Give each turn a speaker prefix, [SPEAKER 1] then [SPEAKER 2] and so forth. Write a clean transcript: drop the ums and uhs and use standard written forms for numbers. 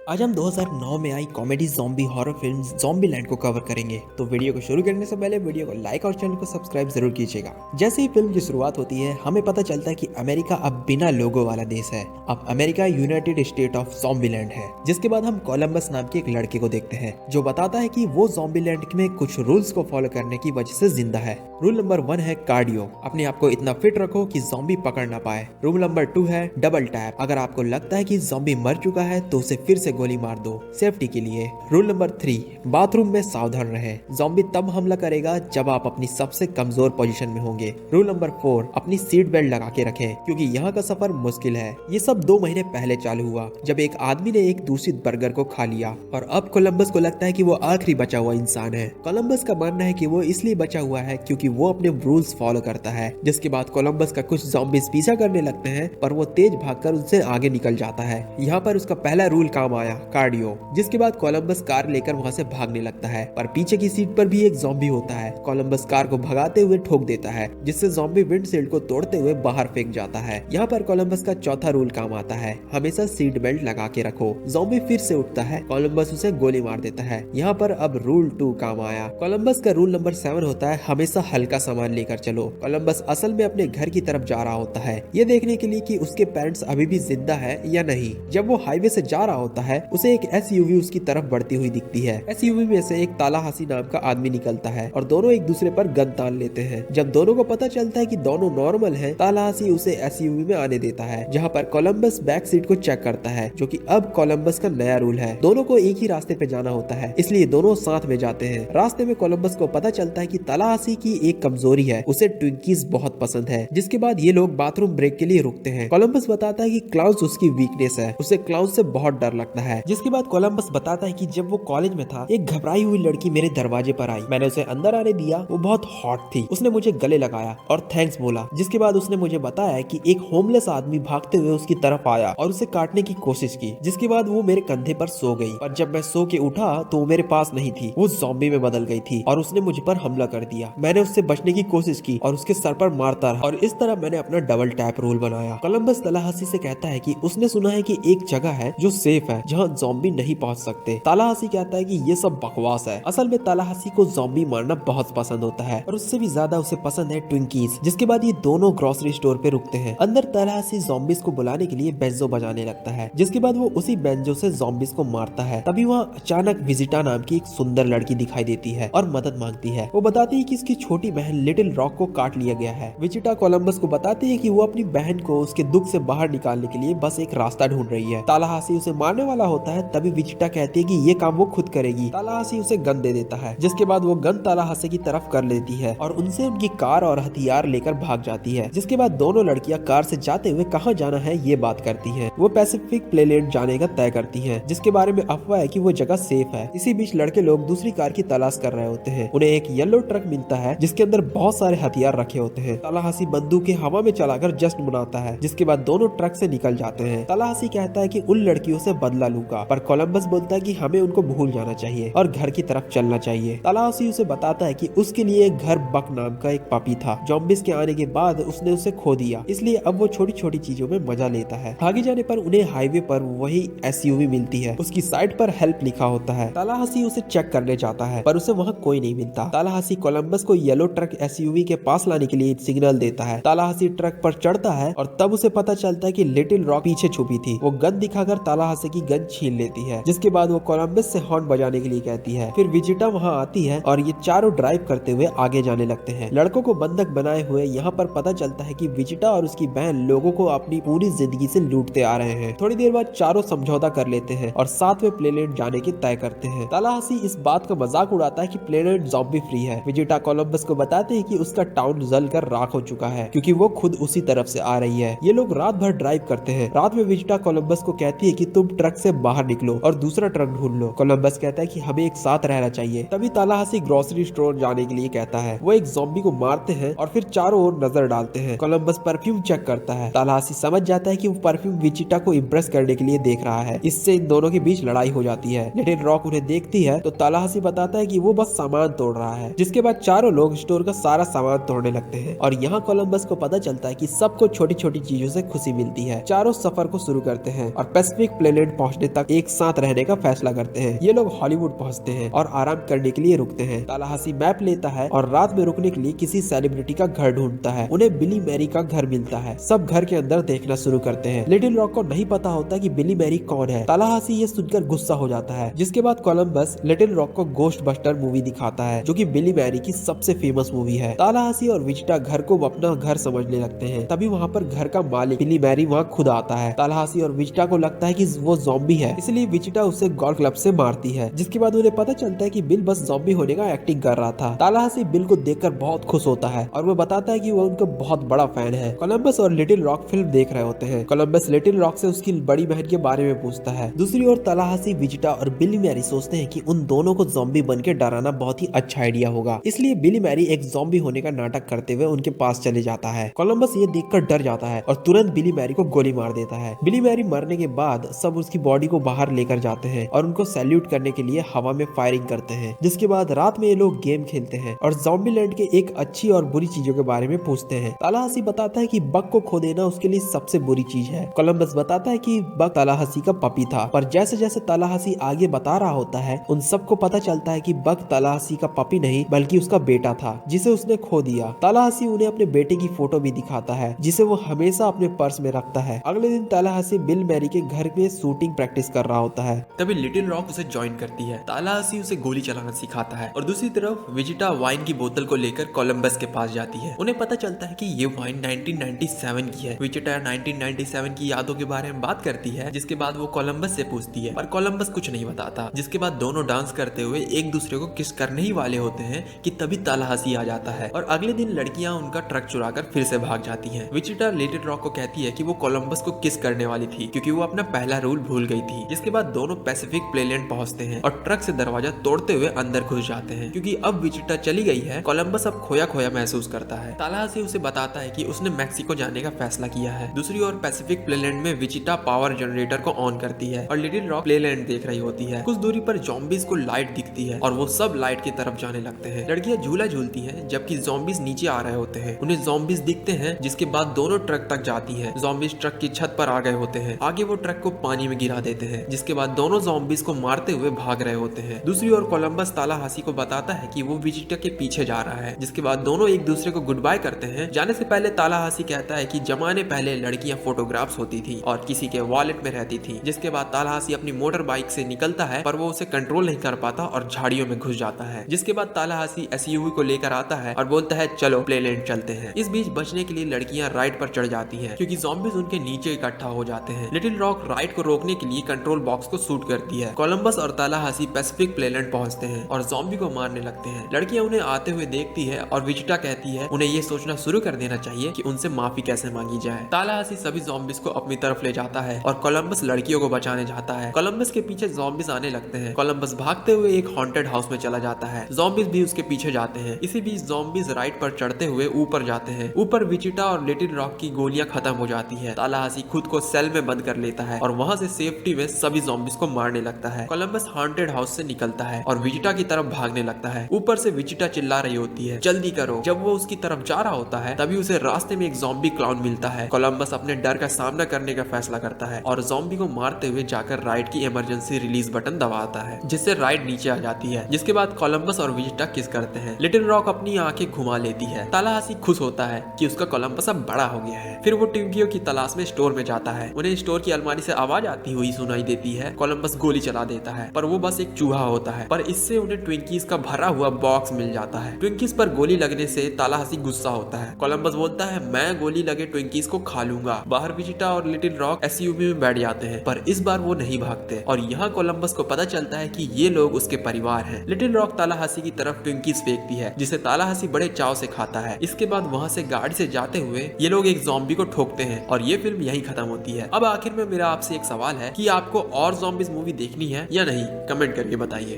[SPEAKER 1] आज हम 2009 में आई comedy zombie horror film Zombieland को कवर करेंगे। तो वीडियो को शुरू करने से पहले वीडियो को लाइक और चैनल को सब्सक्राइब जरूर कीजिएगा। जैसे ही फिल्म की शुरुआत होती है हमें पता चलता है कि अमेरिका अब बिना लोगो वाला देश है। अब America United state of Zombieland है। जिसके बाद हम कोलंबस नाम के एक लड़के को देखते हैं जो बताता है कि वो ज़ॉम्बीलैंड में कुछ रूल्स को फॉलो करने की वजह से जिंदा है। रूल नंबर 1 है कार्डियो, अपने आप को इतना फिट रखो कि ज़ॉम्बी पकड़ ना पाए। रूल नंबर 2 है डबल टैप, अगर आपको लगता है कि ज़ॉम्बी मर चुका है तो उसे फिर से गोली मार दो सेफ्टी के लिए। रूल नंबर 3, बाथरूम में सावधान रहें, ज़ॉम्बी तब हमला करेगा जब आप अपनी सबसे कमजोर पोजीशन में होंगे। रूल नंबर 4, अपनी सीट बेल्ट लगा के रखें क्योंकि यहाँ का सफर मुश्किल है। ये सब 2 महीने पहले चालू हुआ जब एक आदमी ने एक दूषित बर्गर को खा लिया और अब कोलंबस को लगता है कि वो आखिरी बचा हुआ इंसान है। कोलंबस का मानना है कि वो इसलिए बचा हुआ है क्योंकि वो अपने रूल्स फॉलो करता है। जिसके बाद कोलंबस का कुछ ज़ॉम्बीज पीछा करने लगते हैं पर वो तेज भागकर उनसे आगे निकल जाता है। यहाँ पर उसका पहला रूल काम आया, कार्डियो। जिसके बाद कोलंबस कार लेकर वहाँ से भागने लगता है पर पीछे की सीट पर भी एक ज़ॉम्बी होता है। कोलंबस कार को भगाते हुए ठोक देता है जिससे ज़ॉम्बी विंडशील्ड को तोड़ते हुए बाहर फेंक जाता है। यहाँ पर कोलंबस का चौथा रूल काम आता है, हमेशा सीट बेल्ट लगा के रखो। ज़ॉम्बी फिर से उठता है, कोलंबस उसे गोली मार देता है। यहाँ पर अब रूल 2 काम आया। कोलंबस का रूल नंबर 7 होता है, हमेशा हल्का सामान लेकर चलो। कोलंबस असल में अपने घर की तरफ जा रहा होता है ये देखने के लिए कि उसके पेरेंट्स अभी भी जिंदा है या नहीं। जब वो हाईवे से जा रहा होता है उसे एक एसयूवी उसकी तरफ बढ़ती हुई दिखती है। एसयूवी में से एक तालाहासी नाम का आदमी निकलता है और दोनों एक दूसरे पर गन तान लेते हैं। जब दोनों को पता चलता है कि दोनों नॉर्मल हैं, तालाहासी उसे एसयूवी में आने देता है जहाँ पर कोलंबस बैक सीट को चेक करता है जो कि अब कोलंबस का नया रूल है। दोनों को एक ही रास्ते पे जाना होता है इसलिए दोनों साथ में जाते हैं। रास्ते में कोलंबस को पता चलता है कि तालाहासी की एक कमजोरी है, उसे ट्विंकीज बहुत पसंद है। जिसके बाद ये लोग बाथरूम ब्रेक के लिए रुकते हैं। कोलंबस बताता है कि क्लाउन्स उसकी वीकनेस है, उसे क्लाउन्स से बहुत डर लगता है। जिसके बाद कोलंबस बताता है कि जब वो कॉलेज में था एक घबराई हुई लड़की मेरे दरवाजे पर आई, मैंने उसे अंदर आने दिया, वो बहुत हॉट थी, उसने मुझे गले लगाया और थैंक्स बोला। जिसके बाद उसने मुझे बताया कि एक होमलेस आदमी भागते हुए उसकी तरफ आया और उसे काटने की कोशिश की। जिसके बाद वो मेरे कंधे पर सो गई और जब मैं सो के उठा तो वो मेरे पास नहीं थी, वो ज़ॉम्बी में बदल गई थी और उसने मुझ पर हमला कर दिया। मैंने उससे बचने की कोशिश की और उसके सर पर मारता रहा और इस तरह मैंने अपना डबल टैप रूल बनाया। कोलंबस तालाहासी से कहता है कि उसने सुना है कि एक जगह है जो सेफ है जहाँ ज़ॉम्बी नहीं पहुँच सकते। तालाहासी कहता है कि ये सब बकवास है। असल में तालाहासी को ज़ॉम्बी मारना बहुत पसंद होता है और उससे भी ज्यादा उसे पसंद है ट्विंकीज। जिसके बाद ये दोनों ग्रोसरी स्टोर पे रुकते हैं। अंदर तालाहासी ज़ॉम्बीज को बुलाने के लिए बेंजो बजाने लगता है। जिसके बाद वो उसी बेंजो से ज़ॉम्बीज को मारता है। तभी वहाँ अचानक विजिटा नाम की एक सुंदर लड़की दिखाई देती है और मदद मांगती है। वो बताती है कि इसकी छोटी बहन लिटिल रॉक को काट लिया गया है। विजिटा कोलंबस को बताती है कि वो अपनी बहन को उसके दुख से बाहर निकालने के लिए बस एक रास्ता ढूंढ रही है। तालाहासी उसे मारने वाला होता है तभी विजिटा कहती है कि ये काम वो खुद करेगी। तालाहासी उसे गन दे देता है जिसके बाद वो गन तालाहासी की तरफ कर लेती है और उनसे उनकी कार और हथियार लेकर भाग जाती है। जिसके बाद दोनों लड़कियां कार से जाते हुए कहां जाना है ये बात करती हैं। वो पैसिफिक प्लेलैंड जाने का तय करती हैं जिसके बारे में अफवाह है कि वो जगह सेफ है। इसी बीच लड़के लोग दूसरी कार की तलाश कर रहे होते हैं। उन्हें एक येलो ट्रक मिलता है जिसके अंदर बहुत सारे हथियार रखे होते हैं। तालाहासी बंदूकें हवा में चलाकर जश्न मनाता है। जिसके बाद दोनों ट्रक से निकल जाते हैं। तालाहासी कहता है कि उन लड़कियों से बदला लूंगा पर कोलंबस बोलता है कि हमें उनको भूल जाना चाहिए और घर की तरफ चलना चाहिए। तालाहासी उसे बताता है कि उसके लिए एक घर बक नाम का एक पापी था। ज़ॉम्बीज के आने के बाद उसने उसे खो दिया इसलिए अब वो छोटी छोटी चीजों में मजा लेता है। आगे जाने पर उन्हें हाईवे पर वही एसयूवी मिलती है। उसकी साइड पर हेल्प लिखा होता है। तालाहासी उसे चेक करने जाता है पर उसे वहाँ कोई नहीं मिलता। तालाहासी कोलंबस को येलो ट्रक एसयूवी के पास लाने के लिए सिग्नल देता है। तालाहासी ट्रक पर चढ़ता है और तब उसे पता चलता है कि लिटिल रॉक पीछे छुपी थी। वो गन दिखाकर तालाहासी की गन छीन लेती है। जिसके बाद वो कोलंबस से हॉर्न बजाने के लिए कहती है। फिर विजिटा वहाँ आती है और ये चारों ड्राइव करते हुए आगे जाने लगते हैं। लड़कों को बंधक बनाए हुए यहाँ पर पता चलता है कि विजिटा और उसकी बहन लोगों को अपनी पूरी जिंदगी से लूटते आ रहे हैं। थोड़ी देर बाद चारों समझौता कर लेते हैं और साथ में प्लेनेट जाने की तय करते हैं। तालाहासी इस बात का मजाक उड़ाता है कि प्लेनेट ज़ॉम्बी फ्री है। विजिटा कोलंबस को बताते हैं कि उसका टाउन जलकर राख हो चुका है क्योंकि वो खुद उसी तरफ से आ रही है। ये लोग रात भर ड्राइव करते हैं। रात में विजिटा कोलंबस को कहती है कि तुम ट्रक से बाहर निकलो और दूसरा ट्रक ढूंढ लो। कोलंबस कहता है कि हमें एक साथ रहना चाहिए। तभी तालाहासी ग्रोसरी स्टोर जाने के लिए कहता है। वो एक ज़ॉम्बी को मारते हैं और फिर चारों ओर नजर डालते हैं। कोलंबस परफ्यूम चेक करता है। तालाहासी समझ जाता है कि वो परफ्यूम विजिटा को इम्प्रेस करने के लिए देख रहा है। इससे इन दोनों के बीच लड़ाई हो जाती है। लिटिल रॉक उन्हें देखती है तो तालाहासी बताता है कि वो बस सामान तोड़ रहा है। जिसके बाद चारों लोग स्टोर का सारा सामान तोड़ने लगते हैं और यहाँ कोलंबस को पता चलता है कि सबको छोटी छोटी चीजों से खुशी मिलती है। चारों सफर को शुरू करते हैं और पैसिफिक प्लेनेट पहुंचने पहुंचने तक एक साथ रहने का फैसला करते हैं। ये लोग हॉलीवुड पहुंचते हैं और आराम करने के लिए रुकते हैं। तालाहासी मैप लेता है और रात में रुकने के लिए किसी सेलिब्रिटी का घर ढूंढता है। उन्हें बिली मैरी का घर मिलता है। सब घर के अंदर देखना शुरू करते हैं। लिटिल रॉक को नहीं पता होता कि बिली मैरी कौन है। तालाहासी ये सुनकर गुस्सा हो जाता है, जिसके बाद कोलंबस लिटिल रॉक को गोस्ट बस्टर मूवी दिखाता है, जो कि बिली मैरी की सबसे फेमस मूवी है। तालाहासी और विजिटा घर को अपना घर समझने लगते हैं। तभी वहाँ पर घर का मालिक बिली मैरी वहाँ खुद आता है। तालाहासी और विजिटा को लगता है कि वो ज़ॉम्बी है, इसलिए विजिटा उसे गोल्फ क्लब से मारती है, जिसके बाद उन्हें पता चलता है कि बिल बस ज़ॉम्बी होने का एक्टिंग कर रहा था। तालाहासी बिल को देखकर बहुत खुश होता है और वो बताता है कि वो उनका बहुत बड़ा फैन है। कोलंबस और लिटिल रॉक फिल्म देख रहे होते हैं। कोलंबस लिटिल रॉक से उसकी बड़ी बहन के बारे में पूछता है। दूसरी ओर तालाहासी, विजिटा और बिली मैरी सोचते हैं कि उन दोनों को ज़ॉम्बी बनके डराना बहुत ही अच्छा आइडिया होगा, इसलिए बिली मैरी एक ज़ॉम्बी होने का नाटक करते हुए उनके पास चले जाता है। कोलंबस ये देखकर डर जाता है और तुरंत बिली मैरी को गोली मार देता है। बिली मैरी मरने के बाद सब उसकी बॉडी को बाहर लेकर जाते हैं और उनको सैल्यूट करने के लिए हवा में फायरिंग करते हैं। जिसके बाद रात में ये लोग गेम खेलते हैं और ज़ॉम्बीलैंड के एक अच्छी और बुरी चीजों के बारे में पूछते हैं। तालाहासी बताता है कि बग को खो देना उसके लिए सबसे बुरी चीज है। कोलंबस बताता है कि बग तालाहासी का पपी था, पर जैसे जैसे तालाहासी आगे बता रहा होता है उन सबको पता चलता है कि बग तालाहासी का पपी नहीं बल्कि उसका बेटा था, जिसे उसने खो दिया। तालाहासी उन्हें अपने बेटे की फोटो भी दिखाता है, जिसे वो हमेशा अपने पर्स में रखता है। अगले दिन तालाहासी बिल मैरी के घर में शूटिंग प्रैक्टिस कर रहा होता है।
[SPEAKER 2] तभी लिटिल रॉक उसे ज्वाइन करती है। तालाहासी उसे गोली चलाना सिखाता है और दूसरी तरफ विजिटा वाइन की बोतल को लेकर कोलंबस के पास जाती है। उन्हें पता चलता है कि ये वाइन 1997 की है। विजिटा 1997 की यादों के बारे में बात करती है, जिसके बाद वो कोलंबस से पूछती है, पर कोलंबस कुछ नहीं बताता। जिसके बाद दोनों डांस करते हुए एक दूसरे को किस करने ही वाले होते हैं कि तभी तालाहासी आ जाता है और अगले दिन लड़कियां उनका ट्रक चुराकर फिर से भाग जाती हैं। विजिटा लिटिल रॉक को कहती है कि वो कोलंबस को किस करने वाली थी, क्योंकि वो अपना पहला रूल भूल गई थी। जिसके बाद दोनों पैसिफिक प्लेलैंड पहुंचते हैं और ट्रक से दरवाजा तोड़ते हुए अंदर घुस जाते हैं। क्योंकि अब विजिटा चली गई है, कोलंबस अब खोया खोया महसूस करता है। तालाहासी उसे बताता है कि उसने मैक्सिको जाने का फैसला किया है। दूसरी ओर पैसिफिक प्लेलैंड में विजिटा पावर जनरेटर को ऑन करती है और लिटिल रॉक प्लेलैंड देख रही होती है। कुछ दूरी पर ज़ॉम्बीज को लाइट दिखती है और वो सब लाइट की तरफ जाने लगते हैं। लड़कियां झूला झूलती हैं जबकि ज़ॉम्बीज नीचे आ रहे होते हैं। उन्हें ज़ॉम्बीज दिखते हैं, जिसके बाद दोनों ट्रक तक जाती हैं। ज़ॉम्बीज ट्रक की छत पर आ गए होते हैं। आगे वो ट्रक को पानी में गिरा देते हैं, जिसके बाद दोनों ज़ॉम्बीज को मारते हुए भाग रहे होते हैं। दूसरी ओर कोलंबस तालाहासी को बताता है कि वो विजिटा के पीछे जा रहा है। जिसके बाद दोनों एक दूसरे को गुड बाय करते हैं। जाने से पहले तालाहासी कहता है कि जमाने पहले लड़कियां फोटोग्राफ्स होती थी और किसी के वॉलेट में रहती थी। जिसके बाद तालाहासी अपनी मोटर बाइक से निकलता है, पर वो उसे कंट्रोल नहीं कर पाता और झाड़ियों में घुस जाता है। जिसके बाद तालाहासी एसयूवी को लेकर आता है और बोलता है चलो प्लेलैंड चलते हैं। इस बीच बचने के लिए लड़कियां राइड पर चढ़ जाती हैं, क्योंकि ज़ॉम्बीज उनके नीचे इकट्ठा हो जाते हैं। लिटिल रॉक राइड को रोकने के लिए कंट्रोल बॉक्स को शूट करती है। कोलंबस और तालाहासी पैसिफिक प्लेलैंड पहुंचते हैं और ज़ॉम्बी को मारने लगते हैं। लड़कियां उन्हें आते हुए देखती है और विजिटा कहती है उन्हें ये सोचना शुरू कर देना चाहिए कि उनसे माफी कैसे मांगी जाए। तालाहासी सभी ज़ॉम्बीज को अपनी तरफ ले जाता है और कोलंबस लड़कियों को बचाने जाता है। कोलंबस के पीछे ज़ॉम्बीज आने लगते हैं। कोलंबस भागते हुए एक हॉन्टेड हाउस में चला जाता है। ज़ॉम्बीज भी उसके पीछे जाते हैं। इसी बीच ज़ॉम्बीज राइड पर चढ़ते हुए ऊपर जाते हैं। ऊपर विजिटा और लिटिल रॉक की गोलियां खत्म हो जाती है। तालाहासी खुद को सेल में बंद कर लेता है और वहां से सेफ्टी में सभी ज़ॉम्बीज को मारने लगता है। कोलंबस हॉन्टेड हाउस से निकलता है और विजिटा की तरफ भागने लगता है। ऊपर से विजिटा चिल्ला रही होती है जल्दी करो। जब वो उसकी तरफ जा रहा होता है, तभी उसे रास्ते में एक ज़ॉम्बी क्लाउन मिलता है। कोलंबस अपने डर का सामना करने का फैसला करता है और ज़ॉम्बी को मारते हुए जाकर राइड की इमरजेंसी रिलीज बटन दबाता है, जिससे राइड नीचे आ जाती है। जिसके बाद कोलंबस और विजिटा किस करते हैं। लिटिल रॉक अपनी आंखें घुमा लेती है। तालाहासी खुश होता है कि उसका कोलंबस अब बड़ा हो गया है। फिर वो ट्विंकियों की तलाश में स्टोर में जाता है। उन्हें स्टोर की अलमारी से आवाज आती हुई सुनाई देती है। कोलंबस गोली चला देता है, पर वो बस एक चूहा होता है। पर इससे उन्हें ट्विंकीज का भरा हुआ बॉक्स मिल जाता है। ट्विंकीज पर गोली लगने से तालाहासी गुस्सा होता है। कोलंबस बोलता है मैं गोली लगे ट्विंकीज को खा लूंगा। बाहर विजिटा और लिटिल रॉक एसयूवी में बैठ जाते हैं, पर इस बार वो नहीं भागते और यहाँ कोलंबस को पता चलता है कि ये लोग उसके परिवार हैं। लिटिल रॉक तालाहासी की तरफ ट्विंकीज फेंकती है, जिसे तालाहासी बड़े चाव से खाता है। इसके बाद वहाँ से गाड़ी से जाते हुए ये लोग एक ज़ॉम्बी को ठोकते हैं और ये फिल्म यहीं खत्म होती है। अब आखिर में मेरा आपसे एक सवाल है कि आपको और ज़ॉम्बीज मूवी देखनी है या नहीं, कमेंट करके बताइए।